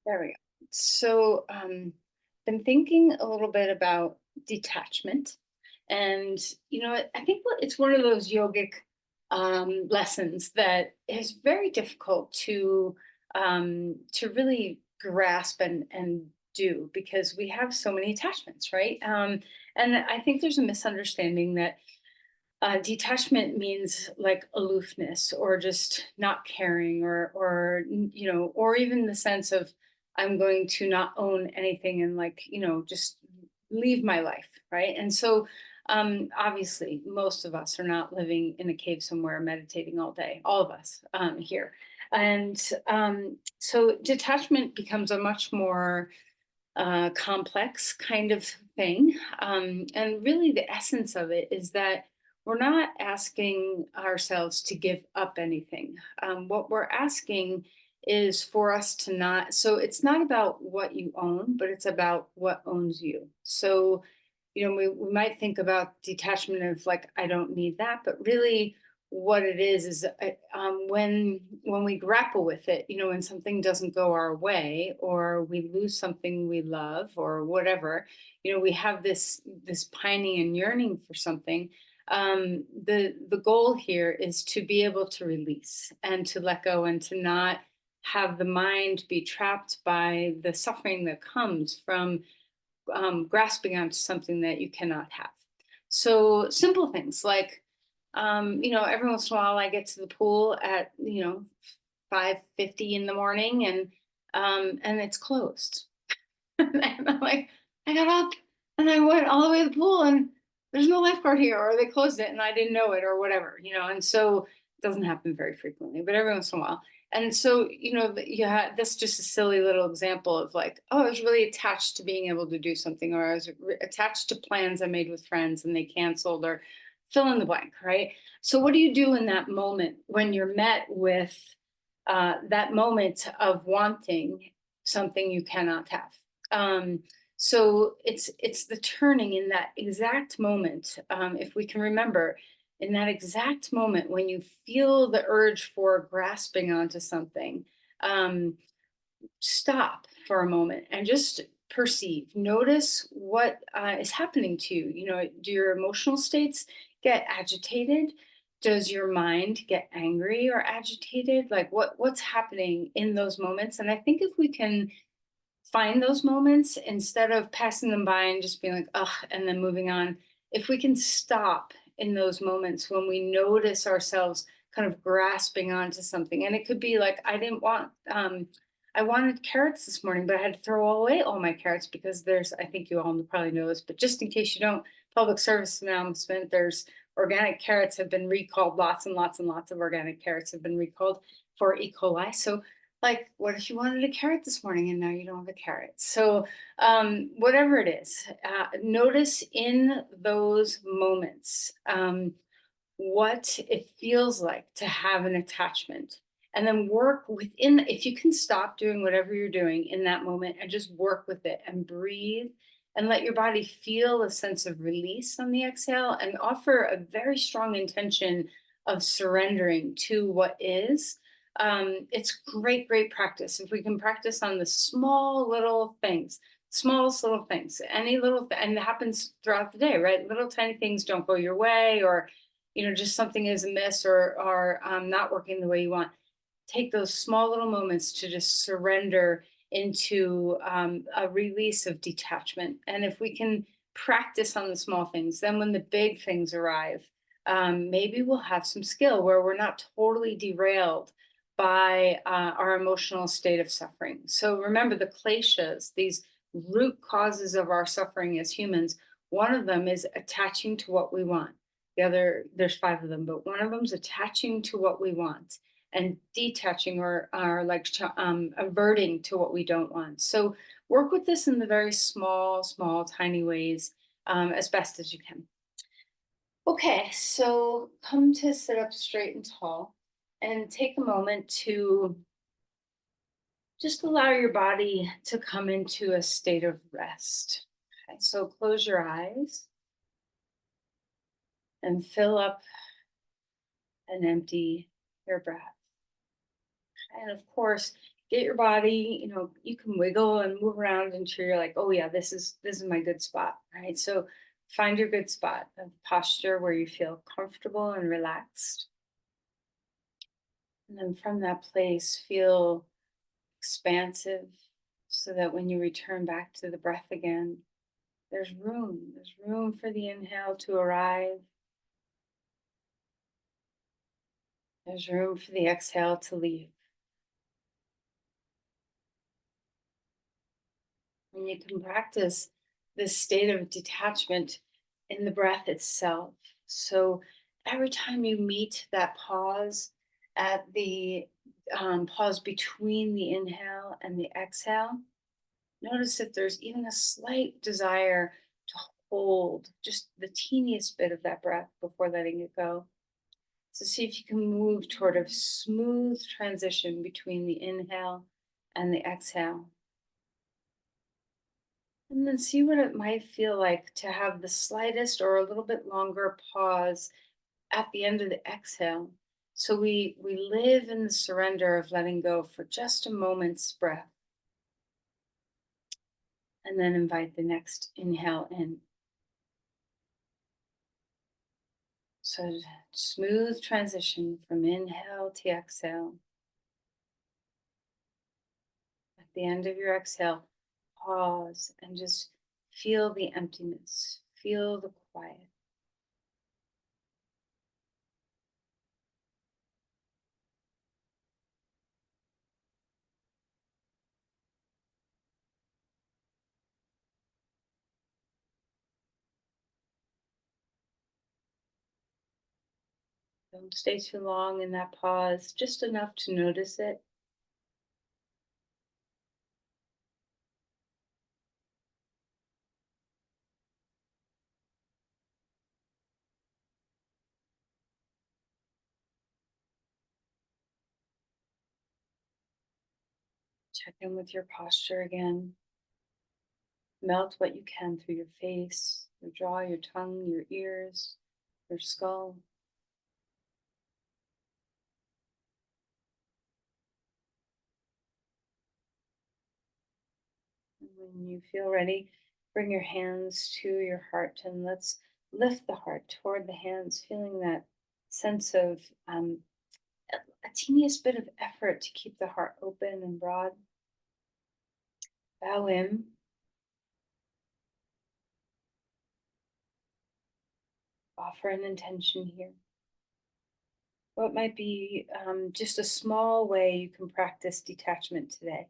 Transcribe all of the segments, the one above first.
There we go. So, been thinking a little bit about detachment, and I think it's one of those yogic lessons that is very difficult to really grasp and do because we have so many attachments, right? And I think there's a misunderstanding that detachment means like aloofness or just not caring or even the sense of I'm going to not own anything and just leave my life, right? And so obviously most of us are not living in a cave somewhere meditating all day, all of us here. And so detachment becomes a much more complex kind of thing. And really, the essence of it is that we're not asking ourselves to give up anything. What we're asking is for us to not, so it's not about what you own, but it's about what owns you. So, we might think about detachment of like, I don't need that, but really, what it is when we grapple with it, when something doesn't go our way or we lose something we love or whatever, we have this pining and yearning for something. The goal here is to be able to release and to let go and to not have the mind be trapped by the suffering that comes from grasping onto something that you cannot have. So simple things like, every once in a while I get to the pool at 5:50 in the morning and it's closed. And I'm like, I got up and I went all the way to the pool and there's no lifeguard here, or they closed it and I didn't know it, or whatever. And so it doesn't happen very frequently, but every once in a while. And so, that's just a silly little example of like, oh, I was really attached to being able to do something, or I was attached to plans I made with friends and they canceled, or fill in the blank, right? So, what do you do in that moment when you're met with that moment of wanting something you cannot have? Um, so it's the turning in that exact moment. If we can remember, in that exact moment when you feel the urge for grasping onto something, um, stop for a moment and just perceive. Notice what is happening to you. Do your emotional states get agitated? Does your mind get angry or agitated? Like what's happening in those moments? And I think if we can find those moments instead of passing them by and just being like, ugh, and then moving on. If we can stop in those moments when we notice ourselves kind of grasping onto something, and it could be like, I wanted carrots this morning, but I had to throw away all my carrots because I think you all probably know this, but just in case you don't, public service announcement, there's organic carrots have been recalled. Lots and lots and lots of organic carrots have been recalled for E. coli. So like, what if you wanted a carrot this morning and now you don't have a carrot? So, whatever it is, notice in those moments what it feels like to have an attachment. And then work within, if you can stop doing whatever you're doing in that moment and just work with it and breathe and let your body feel a sense of release on the exhale and offer a very strong intention of surrendering to what is. It's great, great practice. If we can practice on the small little things, smallest little things, any and it happens throughout the day, right? Little tiny things don't go your way, or just something is amiss or not working the way you want. Take those small little moments to just surrender into a release of detachment. And if we can practice on the small things, then when the big things arrive, maybe we'll have some skill where we're not totally derailed by our emotional state of suffering. So remember the kleshas, these root causes of our suffering as humans. One of them is attaching to what we want. The other, there's five of them, but one of them is attaching to what we want and detaching or like averting to what we don't want. So work with this in the very small, small, tiny ways as best as you can. Okay, so come to sit up straight and tall and take a moment to just allow your body to come into a state of rest. Okay, so close your eyes and fill up and empty your breath. And of course, get your body, you can wiggle and move around until you're like, oh yeah, this is my good spot, right? So find your good spot of posture where you feel comfortable and relaxed. And then from that place, feel expansive so that when you return back to the breath again, there's room for the inhale to arrive. There's room for the exhale to leave. And you can practice this state of detachment in the breath itself. So every time you meet that pause at the pause between the inhale and the exhale, notice if there's even a slight desire to hold just the teeniest bit of that breath before letting it go. So see if you can move toward a smooth transition between the inhale and the exhale. And then see what it might feel like to have the slightest or a little bit longer pause at the end of the exhale. So we live in the surrender of letting go for just a moment's breath, and then invite the next inhale in. So smooth transition from inhale to exhale. At the end of your exhale, pause and just feel the emptiness, feel the quiet. Don't stay too long in that pause, just enough to notice it. Check in with your posture again. Melt what you can through your face, your jaw, your tongue, your ears, your skull. And when you feel ready, bring your hands to your heart and let's lift the heart toward the hands, feeling that sense of a teeniest bit of effort to keep the heart open and broad. Bow in. Offer an intention here. What might be just a small way you can practice detachment today?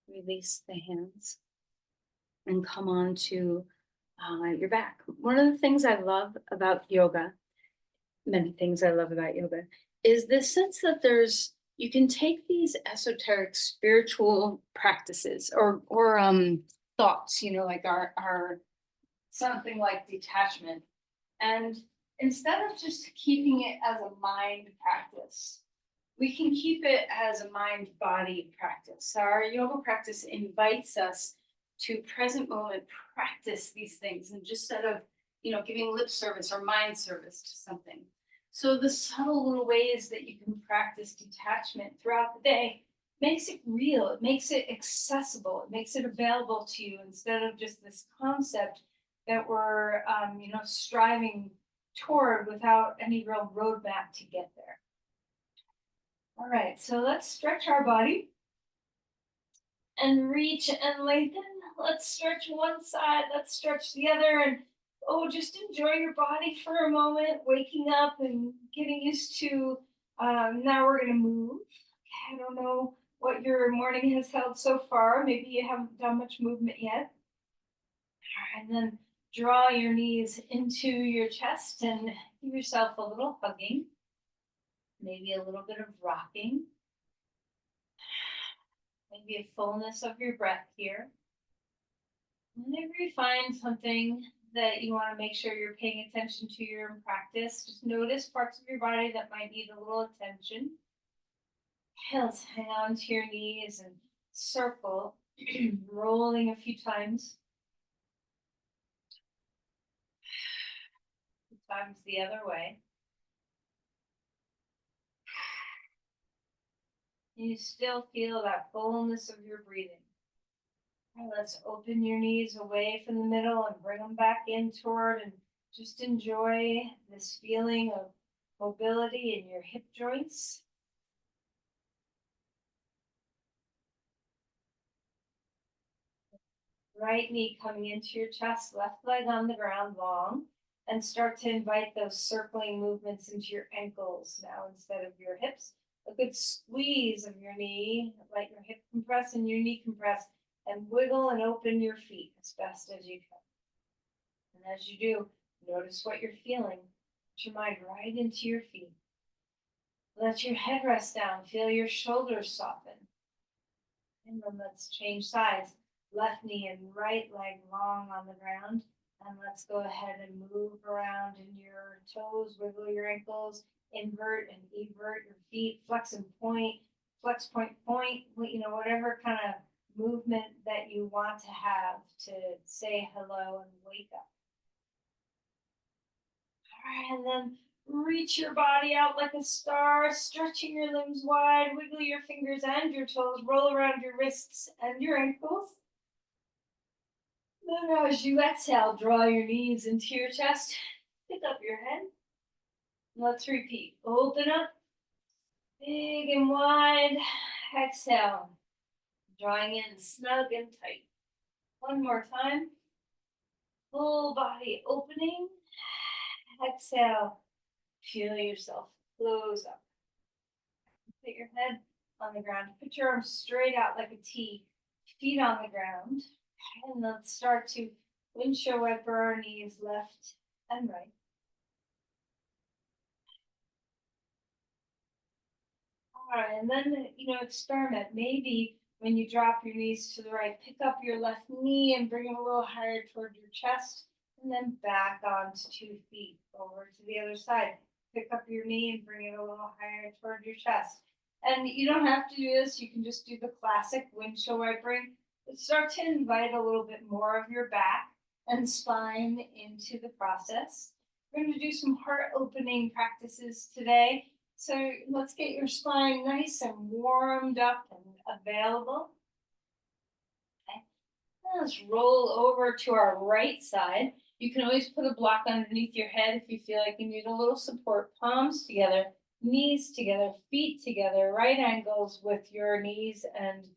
Release the hands and come on to your back. One of the things I love about yoga, many things I love about yoga, is this sense that you can take these esoteric spiritual practices or thoughts, like our something like detachment. And instead of just keeping it as a mind practice, we can keep it as a mind body practice. So our yoga practice invites us to present moment practice these things and just instead of, giving lip service or mind service to something. So the subtle little ways that you can practice detachment throughout the day makes it real, it makes it accessible, it makes it available to you instead of just this concept that we're, striving toward without any real roadmap to get there. All right, so let's stretch our body and reach and lengthen. Let's stretch one side, let's stretch the other, and just enjoy your body for a moment, waking up and getting used to. Now we're going to move. I don't know what your morning has held so far. Maybe you haven't done much movement yet. And then draw your knees into your chest and give yourself a little hugging, maybe a little bit of rocking, maybe a fullness of your breath here. Whenever you find something that you want to make sure you're paying attention to your practice, just notice parts of your body that might need a little attention. Let's hang on to your knees and circle, rolling a few times. sometimes the other way. You still feel that fullness of your breathing. And let's open your knees away from the middle and bring them back in toward, and just enjoy this feeling of mobility in your hip joints. Right knee coming into your chest, left leg on the ground long, and start to invite those circling movements into your ankles now instead of your hips. A good squeeze of your knee, let your hip compress and your knee compress, and wiggle and open your feet as best as you can. And as you do, notice what you're feeling. Put your mind right into your feet. Let your head rest down. Feel your shoulders soften. And then let's change sides. Left knee and right leg long on the ground. And let's go ahead and move around in your toes, wiggle your ankles, invert and evert your feet, flex and point, flex, point, point, whatever kind of movement that you want to have to say hello and wake up. All right, and then reach your body out like a star, stretching your limbs wide, wiggle your fingers and your toes, roll around your wrists and your ankles. Then as you exhale, draw your knees into your chest, pick up your head. Let's repeat. Open up, big and wide. Exhale, drawing in snug and tight. One more time. Full body opening. Exhale, feel yourself close up. Put your head on the ground. Put your arms straight out like a T. Feet on the ground. And let's start to windshield wiper our knees left and right. All right, and then, experiment. Maybe when you drop your knees to the right, pick up your left knee and bring it a little higher toward your chest, and then back onto 2 feet. Over to the other side. Pick up your knee and bring it a little higher toward your chest. And you don't have to do this. You can just do the classic windshield wipering. But start to invite a little bit more of your back and spine into the process. We're going to do some heart opening practices today. So let's get your spine nice and warmed up and available. Okay. Let's roll over to our right side. You can always put a block underneath your head if you feel like you need a little support. Palms together, knees together, feet together, right angles with your knees and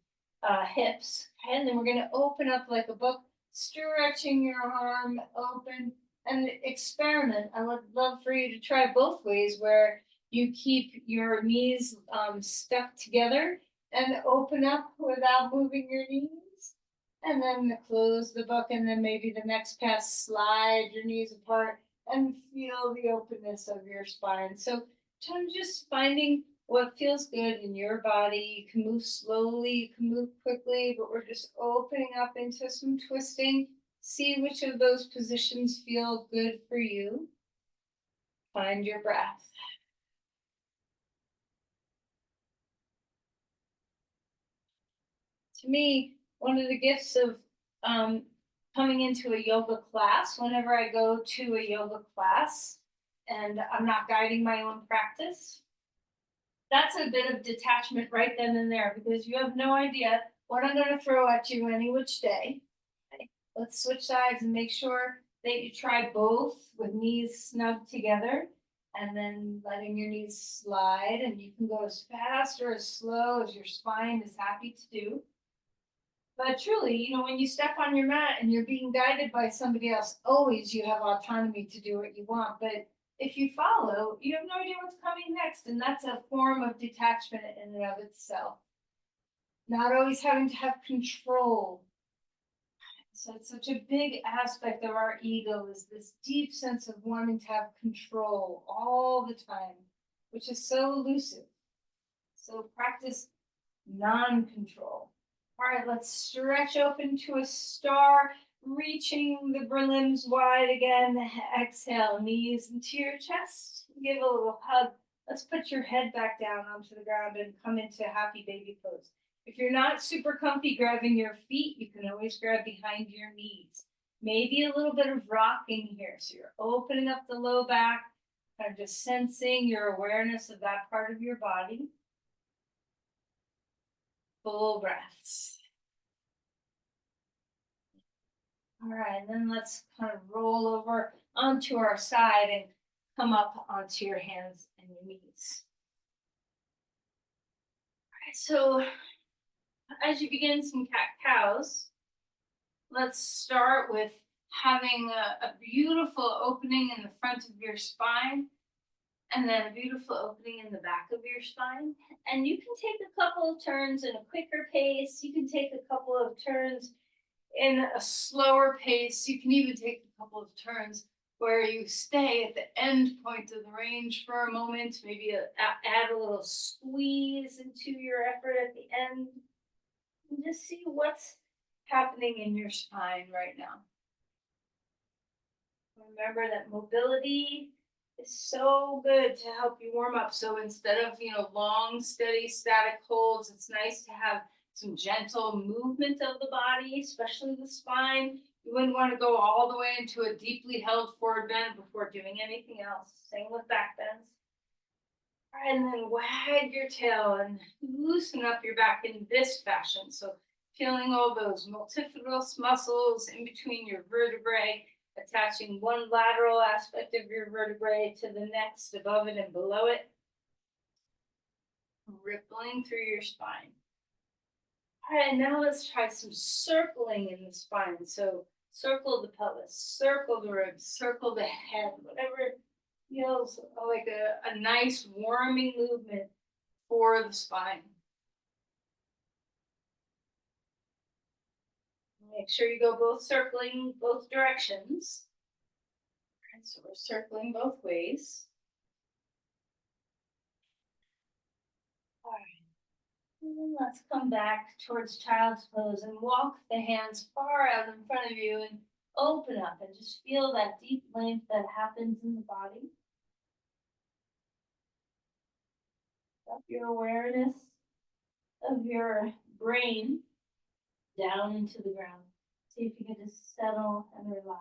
hips. Okay. And then we're going to open up like a book, stretching your arm open and experiment. I would love for you to try both ways, where you keep your knees stuck together and open up without moving your knees. And then close the book, and then maybe the next pass, slide your knees apart and feel the openness of your spine. So I'm just finding what feels good in your body. You can move slowly, you can move quickly, but we're just opening up into some twisting. See which of those positions feel good for you. Find your breath. To me, one of the gifts of coming into a yoga class, whenever I go to a yoga class and I'm not guiding my own practice, that's a bit of detachment right then and there, because you have no idea what I'm going to throw at you any which day. Okay. Let's switch sides and make sure that you try both with knees snug together, and then letting your knees slide, and you can go as fast or as slow as your spine is happy to do. But truly, when you step on your mat and you're being guided by somebody else, always you have autonomy to do what you want. But if you follow, you have no idea what's coming next. And that's a form of detachment in and of itself. Not always having to have control. So it's such a big aspect of our ego, is this deep sense of wanting to have control all the time, which is so elusive. So practice non-control. All right, let's stretch open to a star, reaching the limbs wide again. Exhale, knees into your chest. Give a little hug. Let's put your head back down onto the ground and come into happy baby pose. If you're not super comfy grabbing your feet, you can always grab behind your knees. Maybe a little bit of rocking here. So you're opening up the low back, kind of just sensing your awareness of that part of your body. Full breaths. All right, and then let's kind of roll over onto our side and come up onto your hands and your knees. All right, so as you begin some cat cows, let's start with having a beautiful opening in the front of your spine and then a beautiful opening in the back of your spine. And you can take a couple of turns in a quicker pace. You can take a couple of turns in a slower pace. You can even take a couple of turns where you stay at the end point of the range for a moment, maybe add a little squeeze into your effort at the end, and just see what's happening in your spine right now. Remember that mobility is so good to help you warm up. So instead of, long, steady, static holds, it's nice to have some gentle movement of the body, especially the spine. You wouldn't want to go all the way into a deeply held forward bend before doing anything else. Same with back bends. And then wag your tail and loosen up your back in this fashion. So feeling all those multifidus muscles in between your vertebrae, attaching one lateral aspect of your vertebrae to the next, above it and below it, rippling through your spine. All right, now let's try some circling in the spine. So circle the pelvis, circle the ribs, circle the head, whatever feels like a nice warming movement for the spine. Make sure you go both circling both directions. And so we're circling both ways. All right. And then let's come back towards child's pose and walk the hands far out in front of you and open up and just feel that deep length that happens in the body. Up your awareness of your brain down into the ground. See if you can just settle and relax.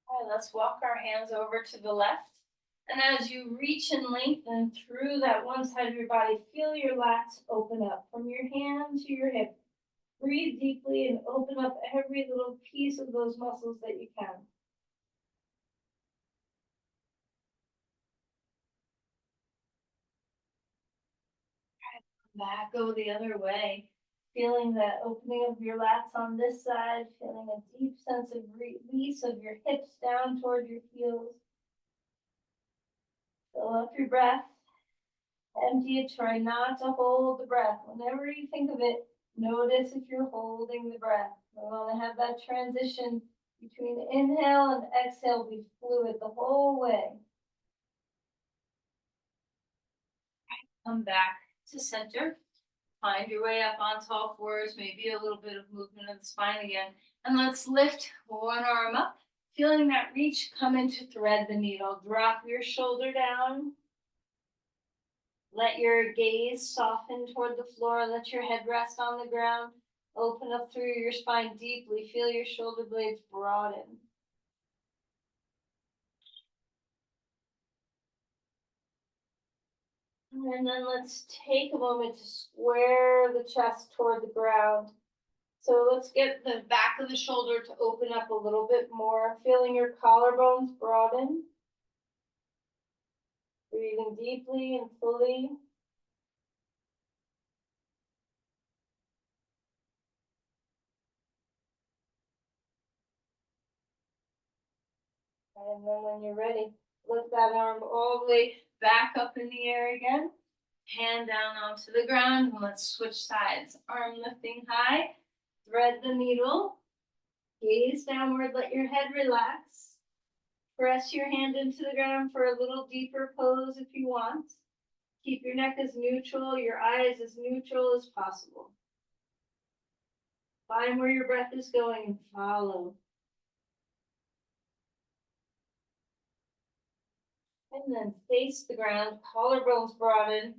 All right, let's walk our hands over to the left. And as you reach and lengthen through that one side of your body, feel your lats open up from your hand to your hip. Breathe deeply and open up every little piece of those muscles that you can. Back, go the other way. Feeling that opening of your lats on this side, feeling a deep sense of release of your hips down toward your heels. Fill up your breath. Empty it. Try not to hold the breath. Whenever you think of it, notice if you're holding the breath. We want to have that transition between inhale and exhale be fluid the whole way. Come back to center. Find your way up onto all fours, maybe a little bit of movement of the spine again. And let's lift one arm up. Feeling that reach, come in to thread the needle. Drop your shoulder down. Let your gaze soften toward the floor. Let your head rest on the ground. Open up through your spine deeply. Feel your shoulder blades broaden. And then let's take a moment to square the chest toward the ground. So let's get the back of the shoulder to open up a little bit more. Feeling your collarbones broaden. Breathing deeply and fully. And then when you're ready, lift that arm all the way back up in the air again. Hand down onto the ground, and let's switch sides. Arm lifting high, thread the needle, gaze downward, let your head relax. Press your hand into the ground for a little deeper pose if you want. Keep your neck as neutral, your eyes as neutral as possible. Find where your breath is going and follow. And then face the ground, collarbones broaden.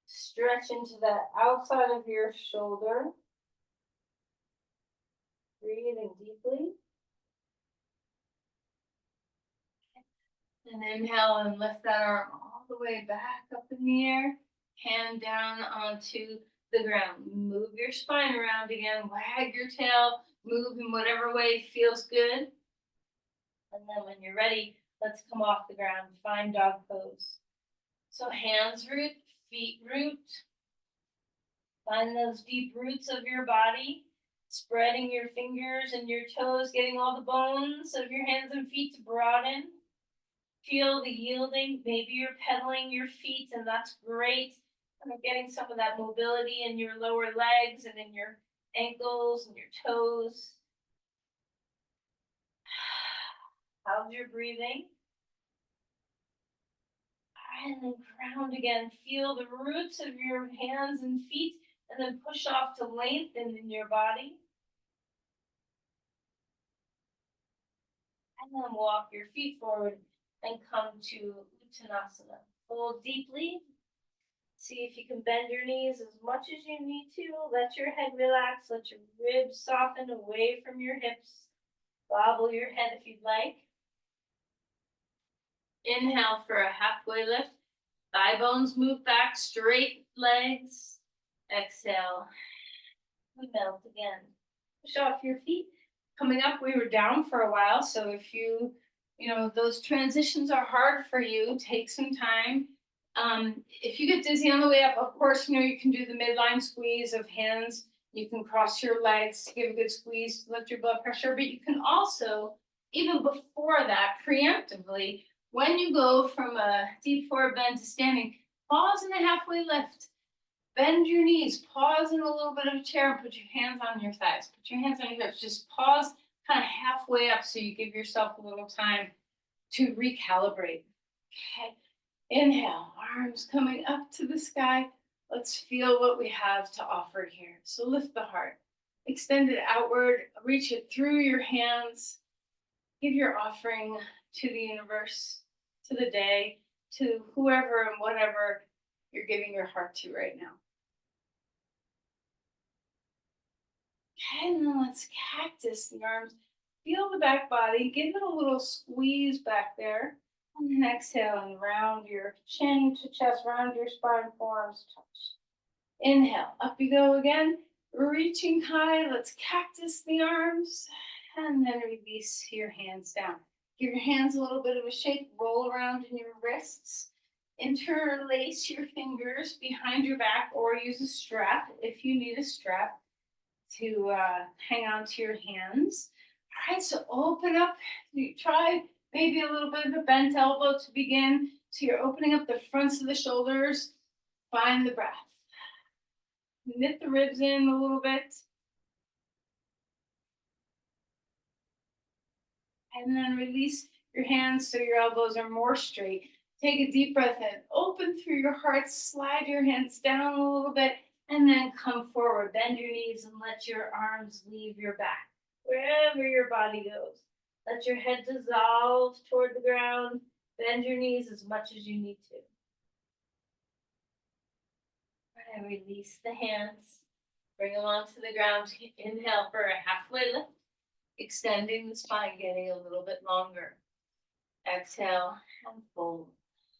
Stretch into the outside of your shoulder. Breathing deeply. And inhale and lift that arm all the way back up in the air. Hand down onto the ground. Move your spine around again. Wag your tail. Move in whatever way feels good. And then when you're ready, let's come off the ground. Find dog pose. So hands root, feet root. Find those deep roots of your body. Spreading your fingers and your toes, getting all the bones of your hands and feet to broaden. Feel the yielding. Maybe you're pedaling your feet, and that's great. And getting some of that mobility in your lower legs and in your ankles and your toes. How's your breathing? And then ground again. Feel the roots of your hands and feet, and then push off to lengthen in your body. And then walk your feet forward and come to Uttanasana. Fold deeply. See if you can bend your knees as much as you need to. Let your head relax. Let your ribs soften away from your hips. Wobble your head if you'd like. Inhale for a halfway lift. Thigh bones move back, straight legs. Exhale. We melt again. Push off your feet. Coming up, we were down for a while, so if those transitions are hard for you, take some time. If you get dizzy on the way up, of course, you can do the midline squeeze of hands. You can cross your legs to give a good squeeze to lift your blood pressure, but you can also, even before that, preemptively, when you go from a deep forward bend to standing, pause in a halfway lift. Bend your knees, pause in a little bit of a chair, and put your hands on your thighs. Put your hands on your hips. Just pause kind of halfway up so you give yourself a little time to recalibrate. Okay. Inhale, arms coming up to the sky. Let's feel what we have to offer here. So lift the heart, extend it outward, reach it through your hands. Give your offering to the universe, to the day, to whoever and whatever you're giving your heart to right now. Okay, and then let's cactus the arms. Feel the back body. Give it a little squeeze back there. And then exhale and round your chin to chest, round your spine, forearms touch. Inhale, up you go again. Reaching high, let's cactus the arms. And then release your hands down. Give your hands a little bit of a shake. Roll around in your wrists. Interlace your fingers behind your back or use a strap if you need a strap to hang on to your hands. All right, so open up. You try maybe a little bit of a bent elbow to begin. So you're opening up the fronts of the shoulders. Find the breath. Knit the ribs in a little bit. And then release your hands so your elbows are more straight. Take a deep breath in. Open through your heart. Slide your hands down a little bit. And then come forward. Bend your knees and let your arms leave your back. Wherever your body goes. Let your head dissolve toward the ground. Bend your knees as much as you need to. And release the hands. Bring them onto the ground. Inhale for a halfway lift. Extending the spine, getting a little bit longer. Exhale and fold.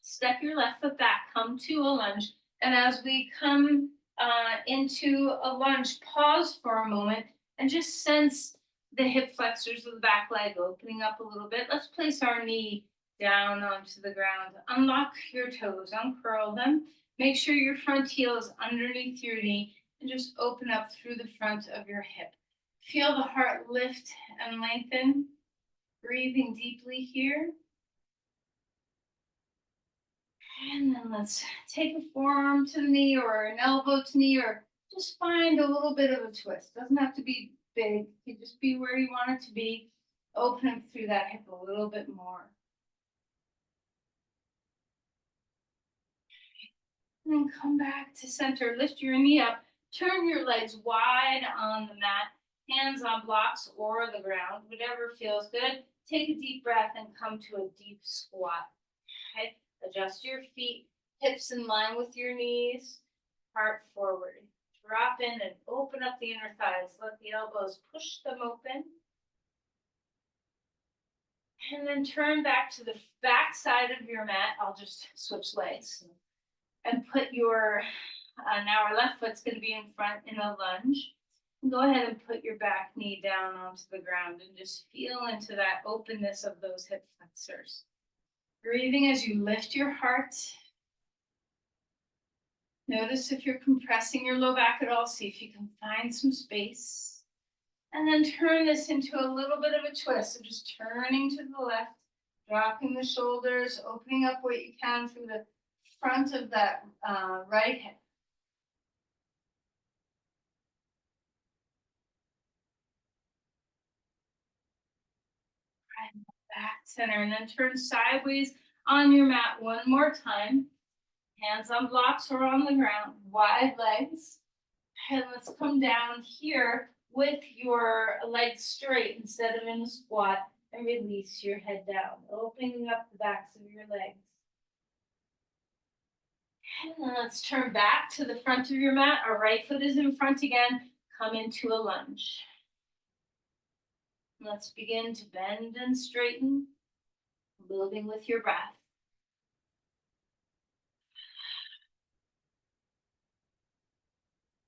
Step your left foot back. Come to a lunge. And as we come into a lunge, pause for a moment and just sense the hip flexors of the back leg opening up a little bit. Let's place our knee down onto the ground. Unlock your toes, uncurl them. Make sure your front heel is underneath your knee and just open up through the front of your hip. Feel the heart lift and lengthen. Breathing deeply here. And then let's take a forearm to the knee or an elbow to knee, or just find a little bit of a twist. Doesn't have to be big. You can just be where you want it to be. Open up through that hip a little bit more. And then come back to center. Lift your knee up. Turn your legs wide on the mat. Hands on blocks or the ground, whatever feels good. Take a deep breath and come to a deep squat. Okay? Adjust your feet, hips in line with your knees. heart forward. Drop in and open up the inner thighs. Let the elbows push them open. And then turn back to the back side of your mat. I'll just switch legs. And put your, now our left foot's going to be in front in a lunge. And go ahead and put your back knee down onto the ground and just feel into that openness of those hip flexors. Breathing as you lift your heart. Notice if you're compressing your low back at all. See if you can find some space. And then turn this into a little bit of a twist. So just turning to the left, dropping the shoulders, opening up what you can through the front of that right hip. And back center, and then turn sideways on your mat one more time. Hands on blocks or on the ground, wide legs. And let's come down here with your legs straight instead of in a squat, and release your head down, opening up the backs of your legs. And then let's turn back to the front of your mat. Our right foot is in front again. Come into a lunge. Let's begin to bend and straighten, moving with your breath.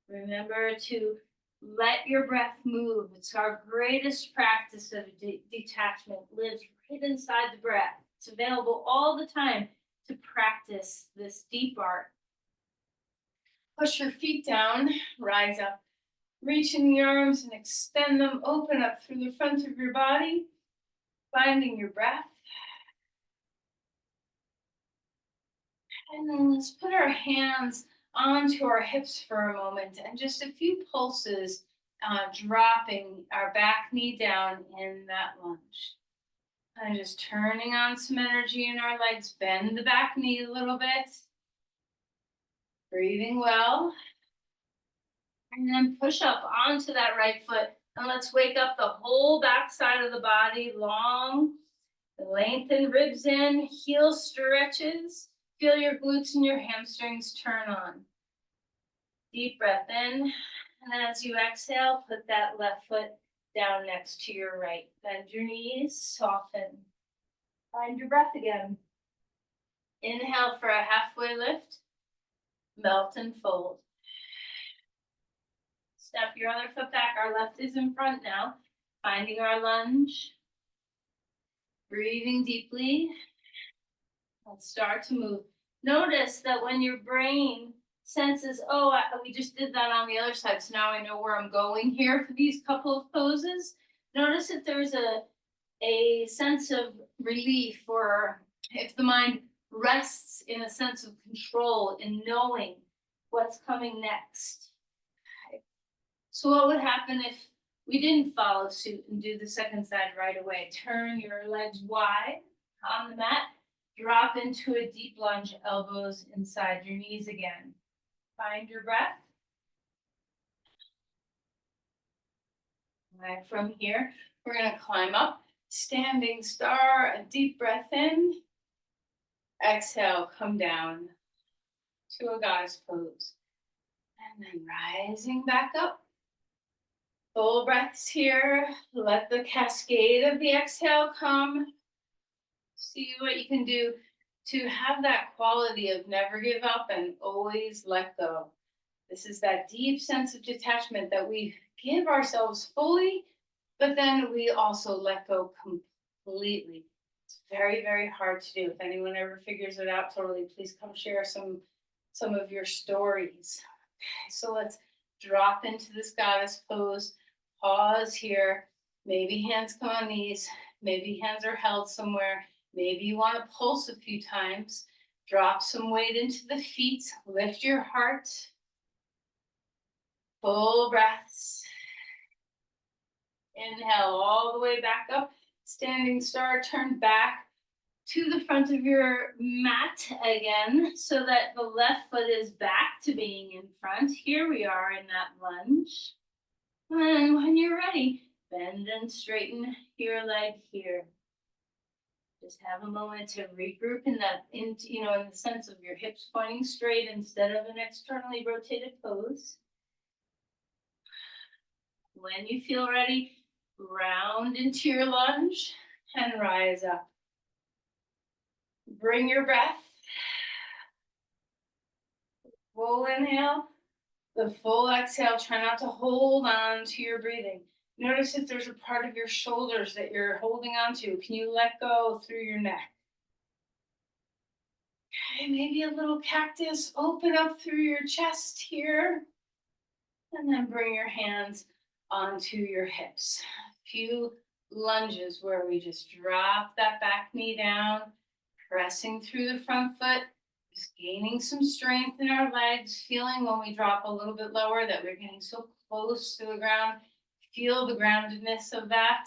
Remember to let your breath move. It's our greatest practice of detachment. Lives right inside the breath. It's available all the time to practice this deep art. Push your feet down, rise up. Reach in the arms and extend them, open up through the front of your body, finding your breath. And then let's put our hands onto our hips for a moment and just a few pulses, dropping our back knee down in that lunge. And just turning on some energy in our legs, bend the back knee a little bit. Breathing well. And then push up onto that right foot. And let's wake up the whole back side of the body, long. Lengthen ribs in, heel stretches. Feel your glutes and your hamstrings turn on. Deep breath in. And then as you exhale, put that left foot down next to your right. Bend your knees, soften. Find your breath again. Inhale for a halfway lift. Melt and fold. Step your other foot back. Our left is in front now. Finding our lunge. Breathing deeply. Let's start to move. Notice that when your brain senses, oh, we just did that on the other side, so now I know where I'm going here for these couple of poses. Notice if there's a sense of relief, or if the mind rests in a sense of control in knowing what's coming next. Okay. So what would happen if we didn't follow suit and do the second side right away? Turn your legs wide on the mat. Drop into a deep lunge, elbows inside your knees again. Find your breath. Right, from here, we're going to climb up. Standing star, a deep breath in. Exhale, come down to a goddess pose. And then rising back up. Full breaths here. Let the cascade of the exhale come. See what you can do to have that quality of never give up and always let go. This is that deep sense of detachment that we give ourselves fully, but then we also let go completely. It's very, very hard to do. If anyone ever figures it out totally, please come share some of your stories. Okay, so let's drop into this goddess pose. Pause here. Maybe hands come on knees. Maybe hands are held somewhere. Maybe you want to pulse a few times. Drop some weight into the feet. Lift your heart. Full breaths. Inhale all the way back up. Standing star, turn back to the front of your mat again so that the left foot is back to being in front. Here we are in that lunge. And when you're ready, bend and straighten your leg here. Just have a moment to regroup in that, in the sense of your hips pointing straight instead of an externally rotated pose. When you feel ready, round into your lunge and rise up. Bring your breath. Full inhale, the full exhale. Try not to hold on to your breathing. Notice if there's a part of your shoulders that you're holding on to. Can you let go through your neck? Okay, maybe a little cactus. Open up through your chest here. And then bring your hands onto your hips. A few lunges where we just drop that back knee down, pressing through the front foot, just gaining some strength in our legs, feeling when we drop a little bit lower that we're getting so close to the ground. Feel the groundedness of that.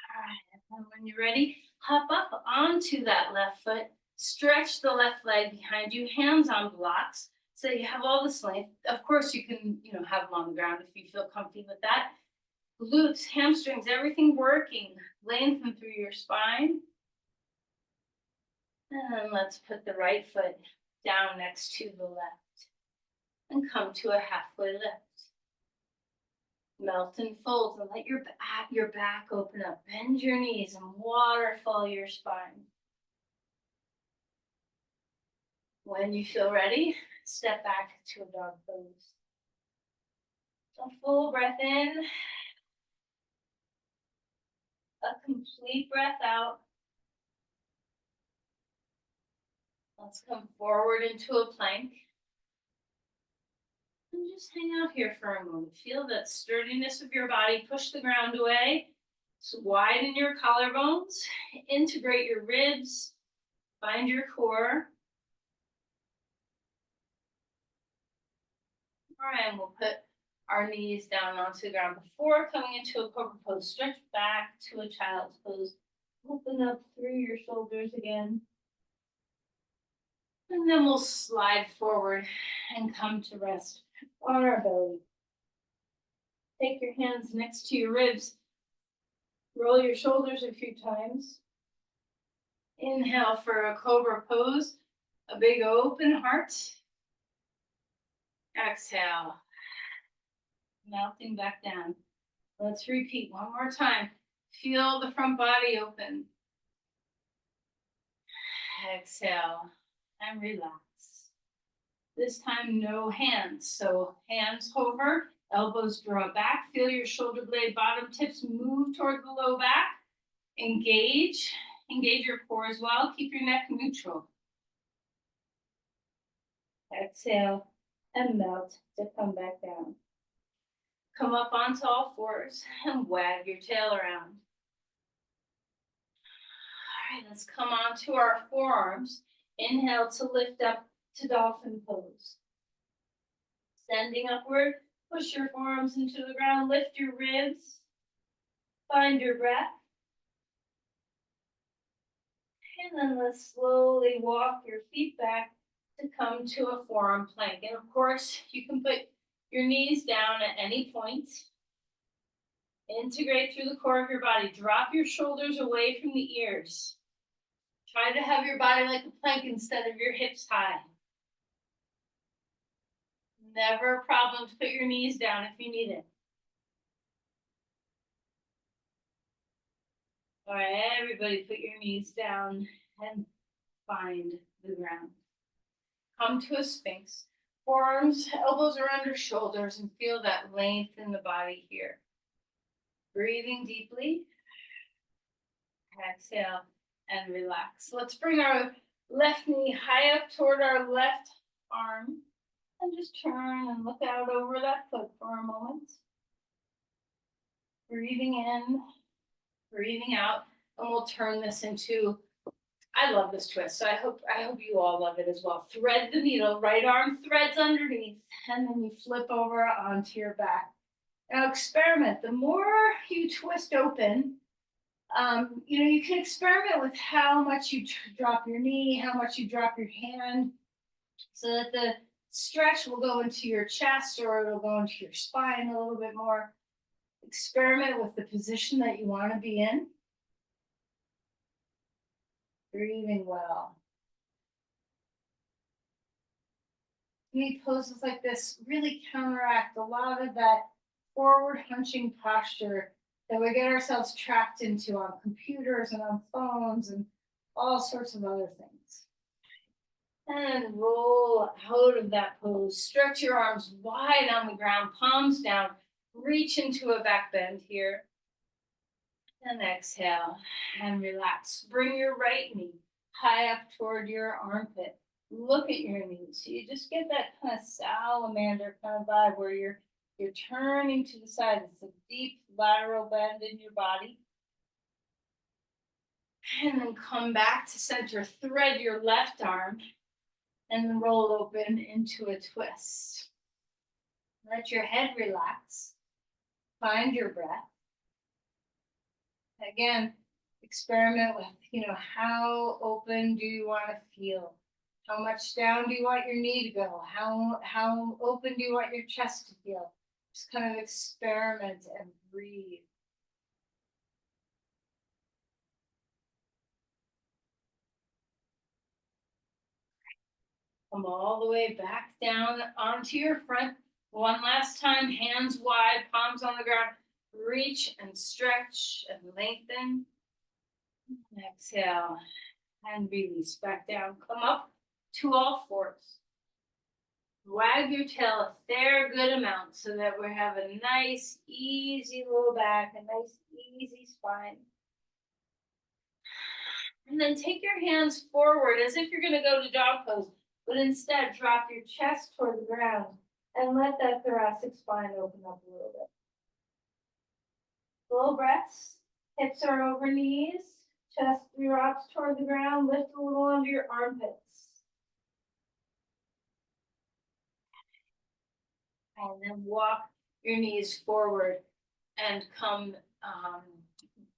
All right, and when you're ready, hop up onto that left foot, stretch the left leg behind you, hands on blocks, so you have all this length. Of course, you can, have them on the ground if you feel comfy with that. Glutes, hamstrings, everything working. Lengthen through your spine. And then let's put the right foot down next to the left and come to a halfway lift. Melt and fold and let your back open up. Bend your knees and waterfall your spine. When you feel ready, step back to a dog pose. A full breath in, a complete breath out. Let's come forward into a plank. And just hang out here for a moment. Feel that sturdiness of your body. Push the ground away. So widen your collarbones. Integrate your ribs. Find your core. All right, and we'll put our knees down onto the ground. Before coming into a cobra pose, stretch back to a child's pose. Open up through your shoulders again. And then we'll slide forward and come to rest on our belly. Take your hands next to your ribs. Roll your shoulders a few times. Inhale for a cobra pose. A big open heart. Exhale. Melting back down. Let's repeat one more time. Feel the front body open. Exhale and relax. This time, no hands. So hands hover, elbows draw back. Feel your shoulder blade bottom tips move toward the low back. Engage your core as well. Keep your neck neutral. Exhale and melt to come back down. Come up onto all fours and wag your tail around. All right, let's come onto our forearms. Inhale to lift up to dolphin pose. Extending upward, push your forearms into the ground, lift your ribs, find your breath. And then let's slowly walk your feet back to come to a forearm plank. And of course, you can put your knees down at any point. Integrate through the core of your body. Drop your shoulders away from the ears. Try to have your body like a plank instead of your hips high. Never a problem to put your knees down if you need it. All right, everybody put your knees down and find the ground. Come to a sphinx. Forearms, elbows are under shoulders, and feel that length in the body here. Breathing deeply. Exhale and relax. Let's bring our left knee high up toward our left arm and just turn and look out over that foot for a moment. Breathing in, breathing out, and we'll turn this into, I love this twist, so I hope you all love it as well. Thread the needle, right arm threads underneath, and then you flip over onto your back. Now experiment. The more you twist open, you can experiment with how much you drop your knee, how much you drop your hand, so that the stretch will go into your chest or it'll go into your spine a little bit more. Experiment with the position that you want to be in. Breathing well. Many poses like this really counteract a lot of that forward hunching posture that we get ourselves trapped into on computers and on phones and all sorts of other things. And roll out of that pose. Stretch your arms wide on the ground, palms down. Reach into a back bend here. And exhale and relax. Bring your right knee high up toward your armpit. Look at your knees. So you just get that kind of salamander kind of vibe where you're turning to the side. It's a deep lateral bend in your body. And then come back to center. Thread your left arm and then roll open into a twist. Let your head relax. Find your breath. Again, experiment with, how open do you want to feel? How much down do you want your knee to go? How open do you want your chest to feel? Just kind of experiment and breathe. Come all the way back down onto your front. One last time, hands wide, palms on the ground. Reach and stretch and lengthen. Exhale and release back down. Come up to all fours. Wag your tail a fair good amount so that we have a nice, easy low back, a nice, easy spine. And then take your hands forward as if you're going to go to dog pose, but instead drop your chest toward the ground and let that thoracic spine open up a little bit. Full breaths. Hips are over knees. Chest drops toward the ground. Lift a little under your armpits. And then walk your knees forward and come,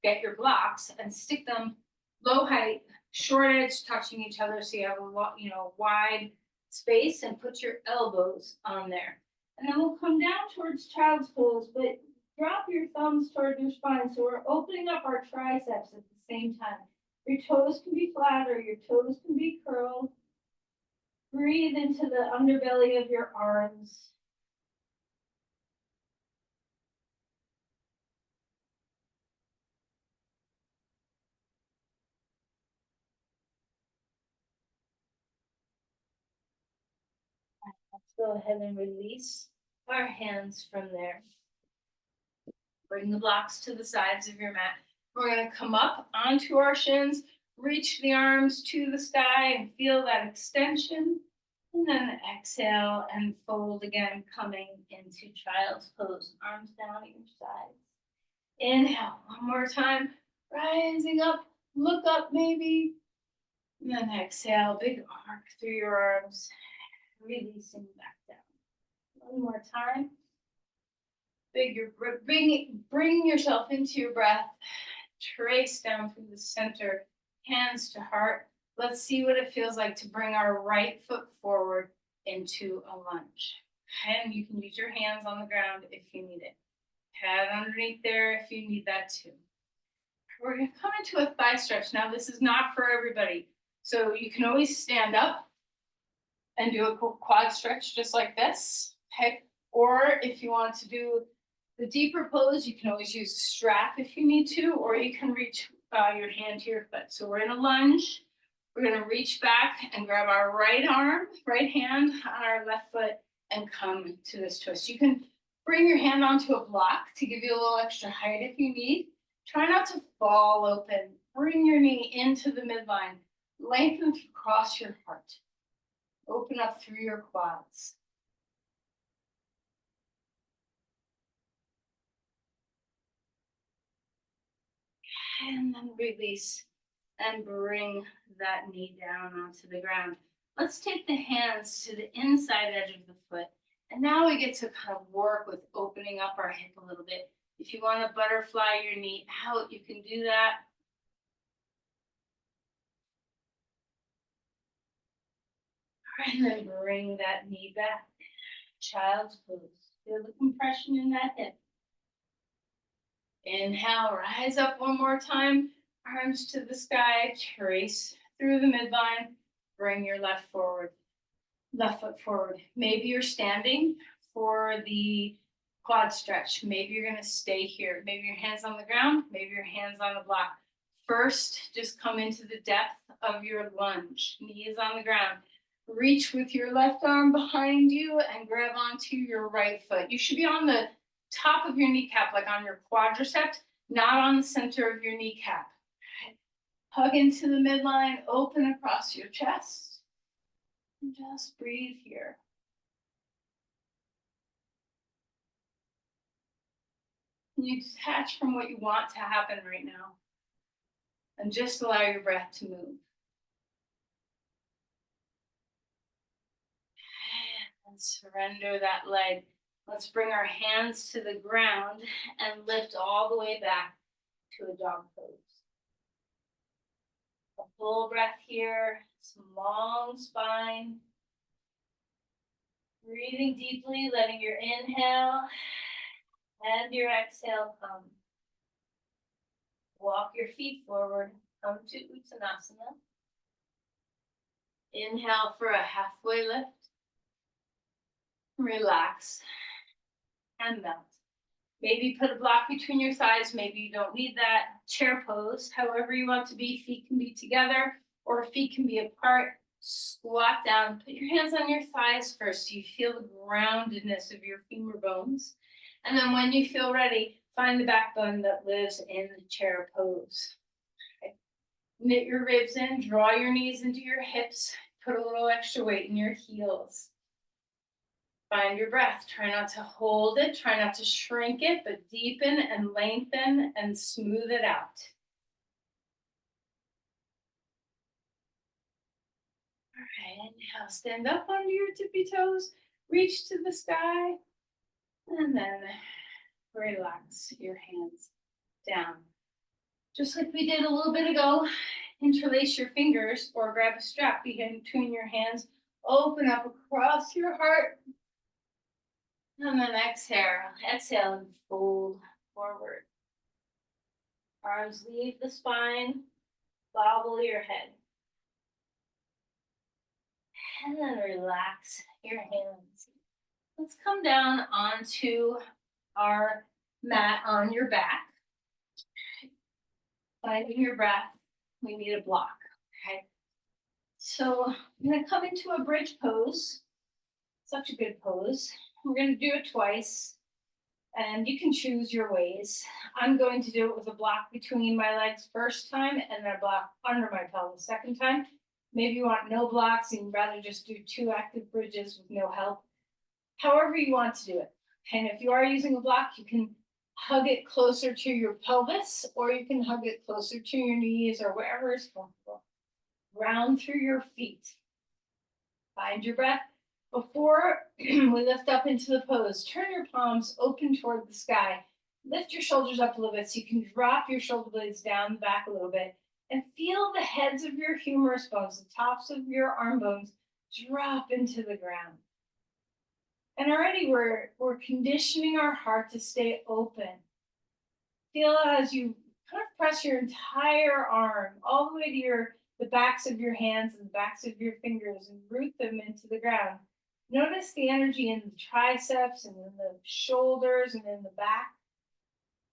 get your blocks and stick them low height, short edge touching each other so you have a lot, wide space, and put your elbows on there. And then we'll come down towards child's pose, but drop your thumbs toward your spine. So we're opening up our triceps at the same time. Your toes can be flat or your toes can be curled. Breathe into the underbelly of your arms. Let's go ahead and release our hands from there. Bring the blocks to the sides of your mat. We're going to come up onto our shins, reach the arms to the sky and feel that extension. And then exhale and fold again, coming into child's pose. Arms down at your sides. Inhale, one more time. Rising up, look up maybe. And then exhale, big arc through your arms. Releasing back down. One more time. Bring yourself into your breath. Trace down through the center, hands to heart. Let's see what it feels like to bring our right foot forward into a lunge. And you can use your hands on the ground if you need it. Head underneath there if you need that too. We're going to come into a thigh stretch. Now, this is not for everybody. So you can always stand up and do a quad stretch just like this. Okay? Or if you want to do the deeper pose, you can always use a strap if you need to, or you can reach your hand to your foot. So we're in a lunge. We're going to reach back and grab our right arm, right hand on our left foot and come to this twist. You can bring your hand onto a block to give you a little extra height if you need. Try not to fall open. Bring your knee into the midline. Lengthen across your heart. Open up through your quads. And then release and bring that knee down onto the ground. Let's take the hands to the inside edge of the foot. And now we get to kind of work with opening up our hip a little bit. If you want to butterfly your knee out, you can do that. And then bring that knee back. Child's pose. Feel the compression in that hip. Inhale, rise up one more time. Arms to the sky, trace through the midline. Bring your left foot forward. Maybe you're standing for the quad stretch. Maybe you're gonna stay here. Maybe your hands on the ground, maybe your hands on the block. First, just come into the depth of your lunge. Knees on the ground. Reach with your left arm behind you and grab onto your right foot. You should be on the top of your kneecap, like on your quadricep, not on the center of your kneecap. Hug into the midline, open across your chest, and just breathe here. You detach from what you want to happen right now and just allow your breath to move. And surrender that leg. Let's bring our hands to the ground and lift all the way back to a dog pose. A full breath here, some long spine. Breathing deeply, letting your inhale and your exhale come. Walk your feet forward, come to Uttanasana. Inhale for a halfway lift. Relax and melt. Maybe put a block between your thighs. Maybe you don't need that. Chair pose, however you want to be. Feet can be together or feet can be apart. Squat down. Put your hands on your thighs first so you feel the groundedness of your femur bones. And then when you feel ready, find the backbone that lives in the chair pose. Okay. Knit your ribs in, draw your knees into your hips, put a little extra weight in your heels. Find your breath. Try not to hold it, try not to shrink it, but deepen and lengthen and smooth it out. All right, inhale, stand up onto your tippy toes, reach to the sky, and then relax your hands down. Just like we did a little bit ago, interlace your fingers or grab a strap between your hands, open up across your heart, and then exhale and fold forward. Arms leave the spine, bobble your head. And then relax your hands. Let's come down onto our mat on your back. Finding your breath, we need a block, okay? So I'm gonna come into a bridge pose. Such a good pose. We're gonna do it twice, and you can choose your ways. I'm going to do it with a block between my legs first time, and then a block under my pelvis second time. Maybe you want no blocks and you'd rather just do 2 active bridges with no help. However you want to do it. And if you are using a block, you can hug it closer to your pelvis, or you can hug it closer to your knees or wherever is comfortable. Round through your feet. Find your breath. Before we lift up into the pose, turn your palms open toward the sky. Lift your shoulders up a little bit so you can drop your shoulder blades down the back a little bit. And feel the heads of your humerus bones, the tops of your arm bones, drop into the ground. And already we're conditioning our heart to stay open. Feel as you kind of press your entire arm all the way to the backs of your hands and the backs of your fingers and root them into the ground. Notice the energy in the triceps and in the shoulders and in the back.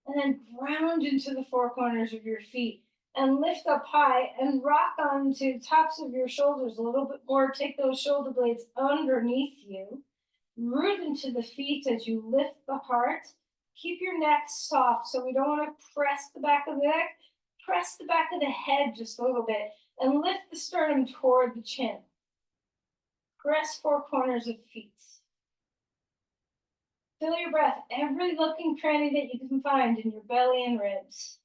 And then ground into the 4 corners of your feet and lift up high and rock onto tops of your shoulders a little bit more. Take those shoulder blades underneath you. Root into the feet as you lift the heart. Keep your neck soft, so we don't want to press the back of the neck. Press the back of the head just a little bit and lift the sternum toward the chin. Press 4 corners of feet. Feel your breath, every looking cranny that you can find in your belly and ribs.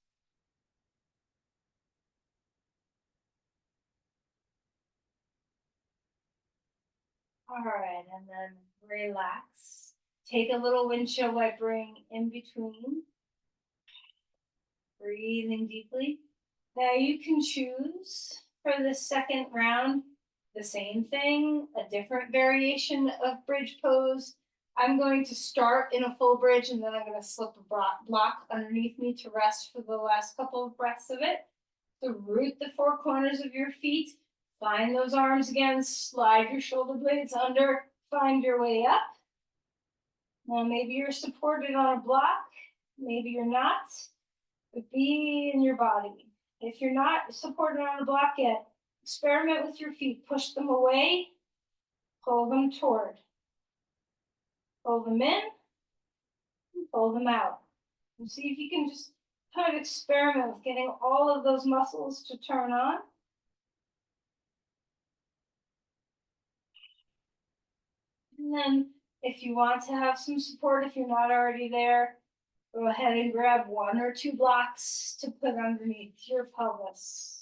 All right, and then relax. Take a little windshield wipering in between. Breathing deeply. Now you can choose for the second round the same thing, a different variation of bridge pose. I'm going to start in a full bridge and then I'm going to slip a block underneath me to rest for the last couple of breaths of it. So root the four corners of your feet, find those arms again, slide your shoulder blades under, find your way up. Now maybe you're supported on a block, maybe you're not, but be in your body. If you're not supported on a block yet, experiment with your feet, push them away, pull them toward. Pull them in, pull them out. And see if you can just kind of experiment with getting all of those muscles to turn on. And then if you want to have some support, if you're not already there, go ahead and grab one or two blocks to put underneath your pelvis.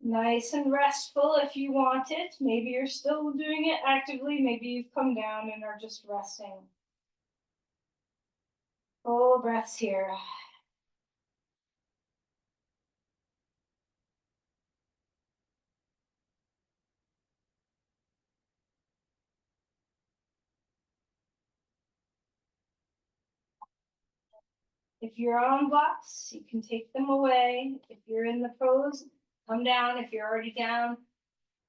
Nice and restful if you want it. Maybe you're still doing it actively. Maybe you've come down and are just resting. Full breaths here. If you're on blocks, you can take them away. If you're in the pose, come down. If you're already down,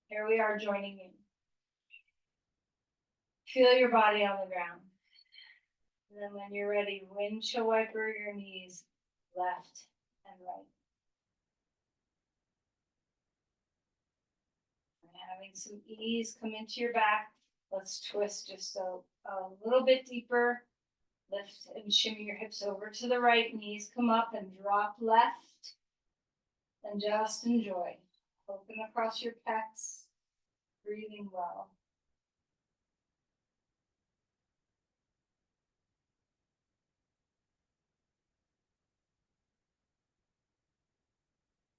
here we are joining you. Feel your body on the ground. And then when you're ready, windshield wiper your knees left and right. And having some ease come into your back. Let's twist just a little bit deeper. Lift and shimmy your hips over to the right. Knees come up and drop left. And just enjoy. Open across your pecs. Breathing well.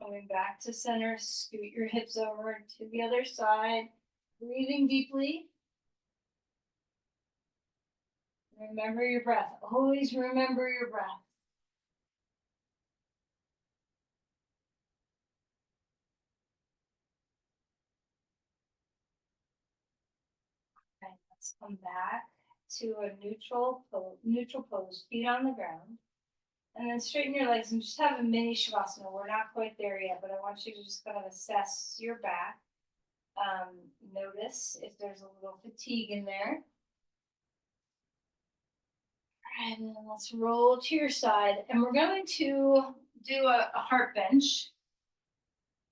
Coming back to center, scoot your hips over to the other side. Breathing deeply. Remember your breath. Always remember your breath. Okay, let's come back to a neutral pose, feet on the ground. And then straighten your legs and just have a mini shavasana. We're not quite there yet, but I want you to just kind of assess your back. Notice if there's a little fatigue in there. And then let's roll to your side. And we're going to do a heart bench.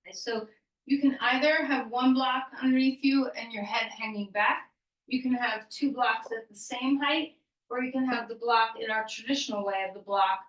Okay, so you can either have one block underneath you and your head hanging back. You can have two blocks at the same height, or you can have the block in our traditional way of the block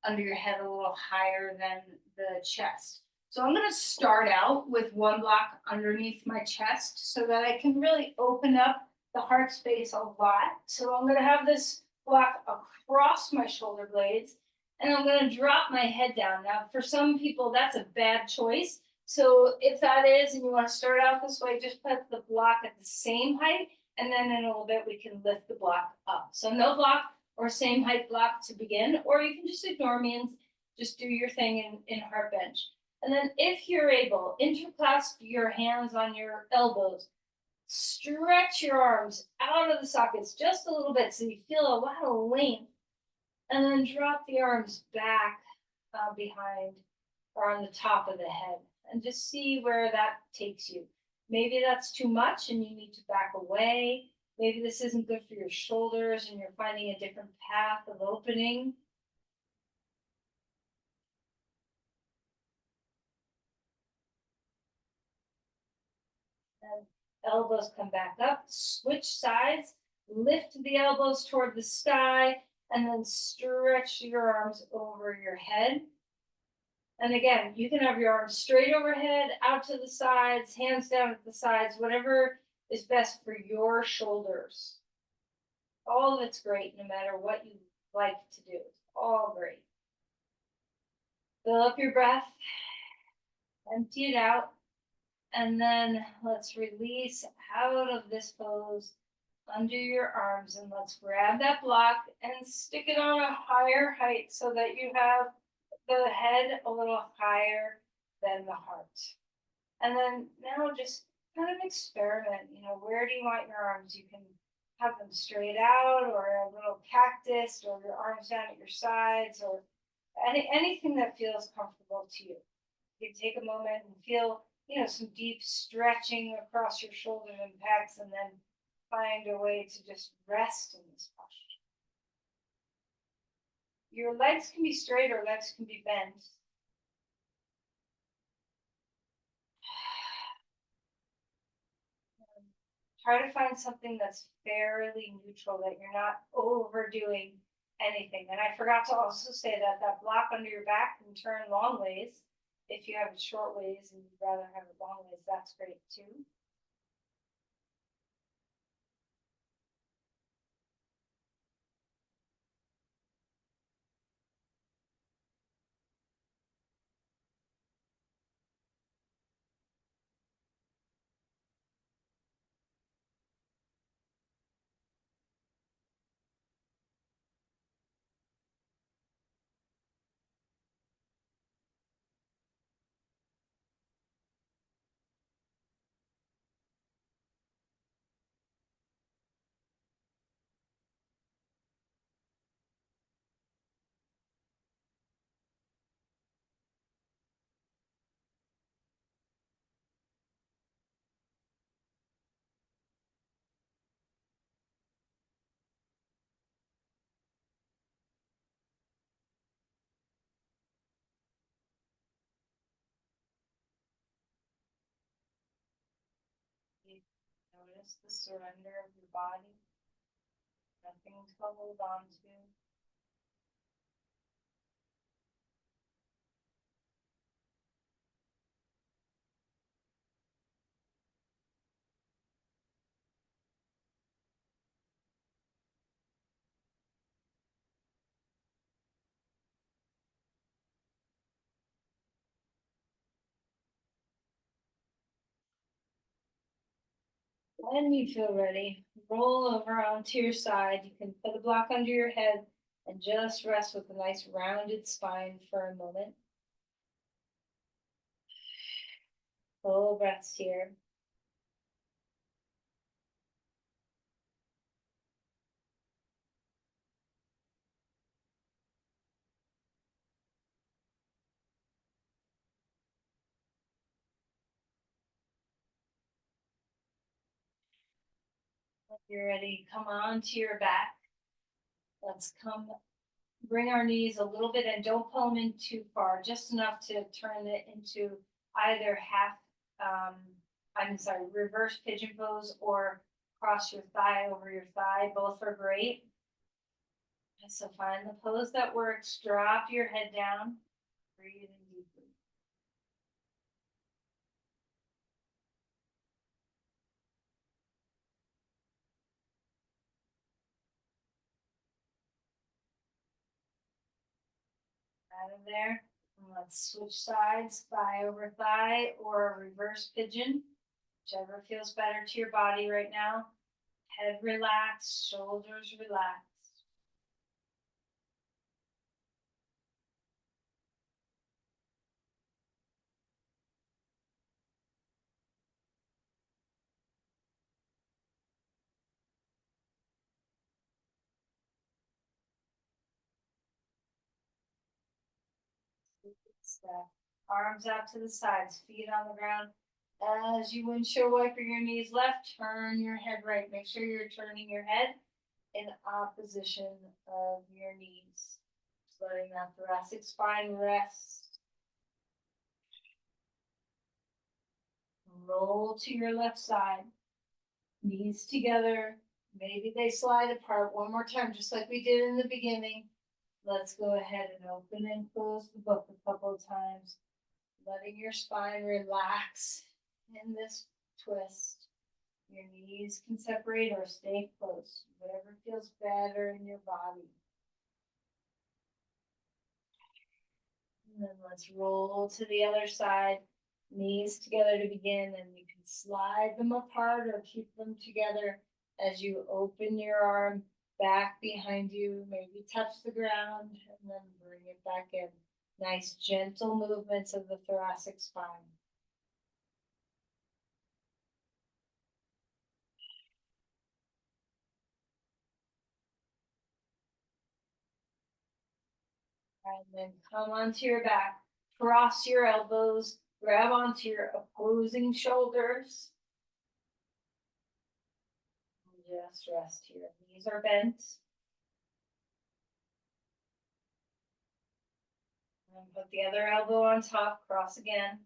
under your head a little higher than the chest. So I'm going to start out with one block underneath my chest so that I can really open up the heart space a lot. So I'm going to have this block across my shoulder blades, and I'm going to drop my head down. Now, for some people, that's a bad choice. So if that is, and you want to start out this way, just put the block at the same height, and then in a little bit, we can lift the block up. So no block or same height block to begin, or you can just ignore me and just do your thing in heart bench. And then if you're able, interclasp your hands on your elbows, stretch your arms out of the sockets just a little bit so you feel a lot of length, and then drop the arms back behind or on the top of the head, and just see where that takes you. Maybe that's too much and you need to back away. Maybe this isn't good for your shoulders and you're finding a different path of opening. And elbows come back up, switch sides, lift the elbows toward the sky, and then stretch your arms over your head. And again, you can have your arms straight overhead, out to the sides, hands down at the sides, whatever is best for your shoulders. All of it's great, no matter what you like to do. It's all great. Fill up your breath, empty it out, and then let's release out of this pose, under your arms, and let's grab that block and stick it on a higher height so that you have the head a little higher than the heart. And then now just kind of experiment, where do you want your arms? You can have them straight out or a little cactus or your arms down at your sides or anything that feels comfortable to you. You can take a moment and feel, some deep stretching across your shoulders and pecs, and then find a way to just rest in this posture. Your legs can be straight or legs can be bent. Try to find something that's fairly neutral, that you're not overdoing anything. And I forgot to also say that that block under your back can turn long ways. If you have it short ways and you'd rather have it long ways, that's great too. You notice the surrender of your body, nothing to hold on to. When you feel ready, roll over onto your side. You can put a block under your head and just rest with a nice rounded spine for a moment. Full breaths here. If you're ready, come on to your back. Let's bring our knees a little bit and don't pull them in too far, just enough to turn it into either reverse pigeon pose or cross your thigh over your thigh. Both are great. And so find the pose that works. Drop your head down. Breathe in deeply. Out of there. And let's switch sides, thigh over thigh or reverse pigeon, whichever feels better to your body right now. Head relaxed, shoulders relaxed. Step. Arms out to the sides, feet on the ground. As you windshield wiper your knees left, turn your head right. Make sure you're turning your head in opposition of your knees. Just letting that thoracic spine rest. Roll to your left side. Knees together. Maybe they slide apart one more time, just like we did in the beginning. Let's go ahead and open and close the book a couple of times, letting your spine relax in this twist. Your knees can separate or stay close, whatever feels better in your body. And then let's roll to the other side, knees together to begin, and you can slide them apart or keep them together as you open your arm back behind you, maybe touch the ground, and then bring it back in. Nice gentle movements of the thoracic spine. And then come onto your back, cross your elbows, grab onto your opposing shoulders. And just rest here. Knees are bent. And put the other elbow on top, cross again.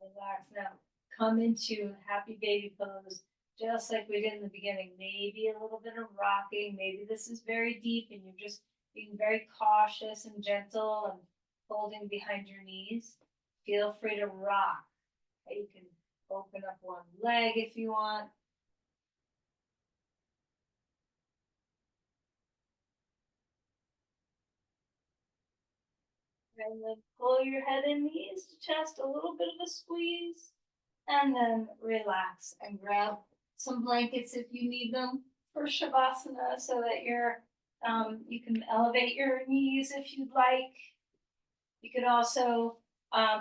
Relax now. Come into happy baby pose, just like we did in the beginning. Maybe a little bit of rocking. Maybe this is very deep and you're just being very cautious and gentle and holding behind your knees. Feel free to rock. You can open up one leg if you want. And then pull your head and knees to chest, a little bit of a squeeze. And then relax and grab some blankets if you need them for Shavasana so that you can elevate your knees if you'd like. You could also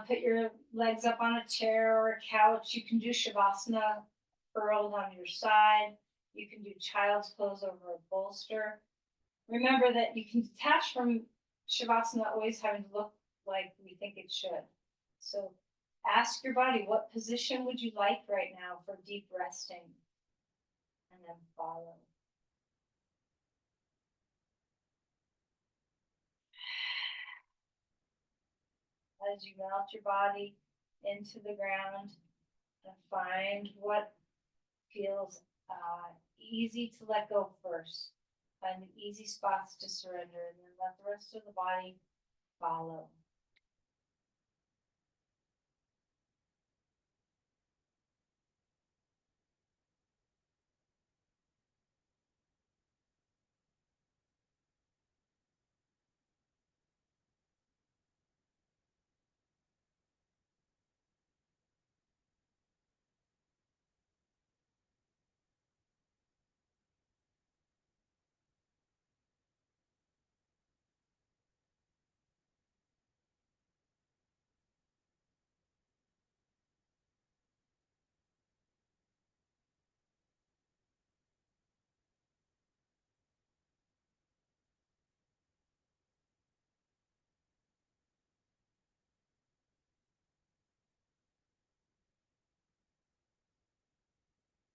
put your legs up on a chair or a couch. You can do Shavasana curled on your side. You can do child's pose over a bolster. Remember that you can detach from Shavasana always having to look like we think it should. So ask your body, what position would you like right now for deep resting? And then follow. As you melt your body into the ground and find what feels easy to let go first. Find the easy spots to surrender and then let the rest of the body follow.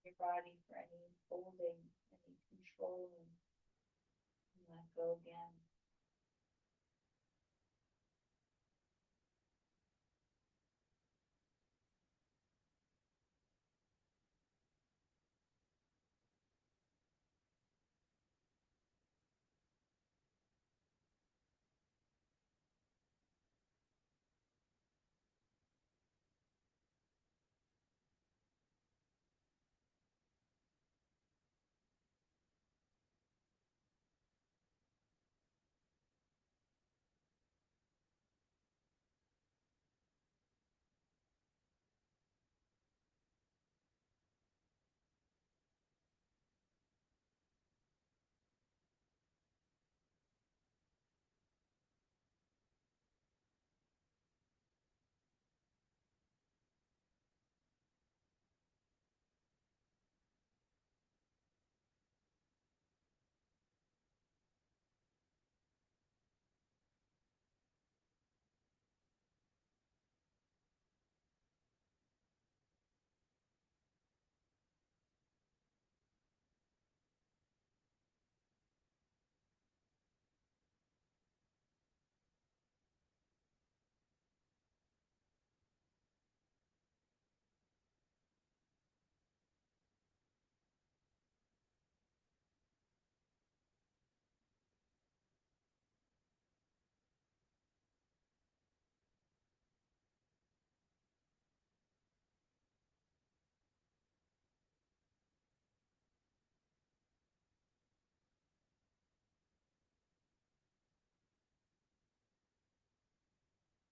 Your body for any holding, any controlling, and let go again.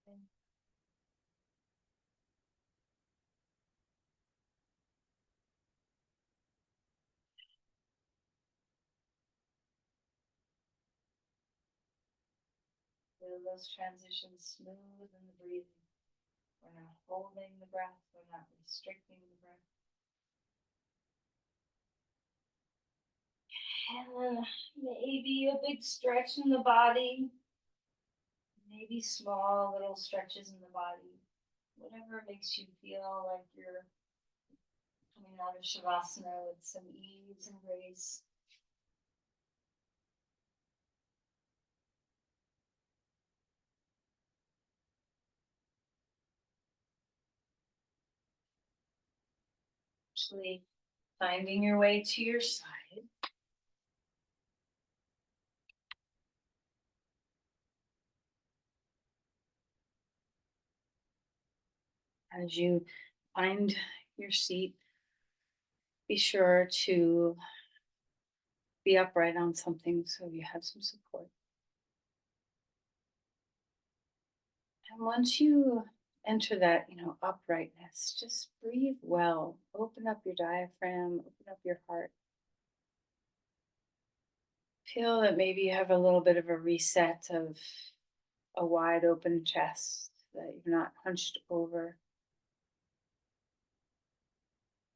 And feel those transitions smooth in the breathing. We're not holding the breath, we're not restricting the breath. And maybe a big stretch in the body, maybe small little stretches in the body, whatever makes you feel like you're coming out of Shavasana with some ease and grace. Actually, finding your way to your side. As you find your seat, be sure to be upright on something so you have some support. And once you enter that, uprightness, just breathe well. Open up your diaphragm, open up your heart. Feel that maybe you have a little bit of a reset of a wide open chest, that you're not hunched over.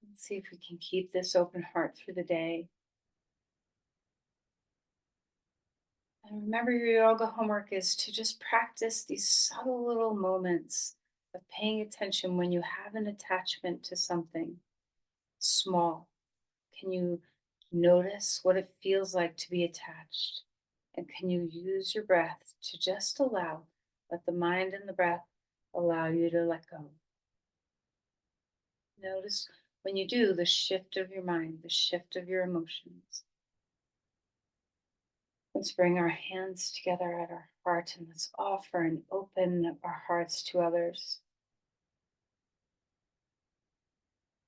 Let's see if we can keep this open heart through the day. And remember, your yoga homework is to just practice these subtle little moments of paying attention when you have an attachment to something small. Can you notice what it feels like to be attached? And can you use your breath to just let the mind and the breath allow you to let go? Notice when you do the shift of your mind, the shift of your emotions. Let's bring our hands together at our heart and let's offer and open our hearts to others,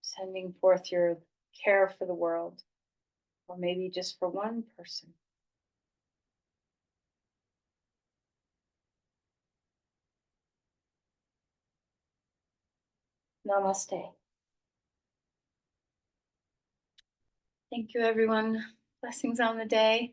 sending forth your care for the world, or maybe just for one person. Namaste. Thank you, everyone. Blessings on the day.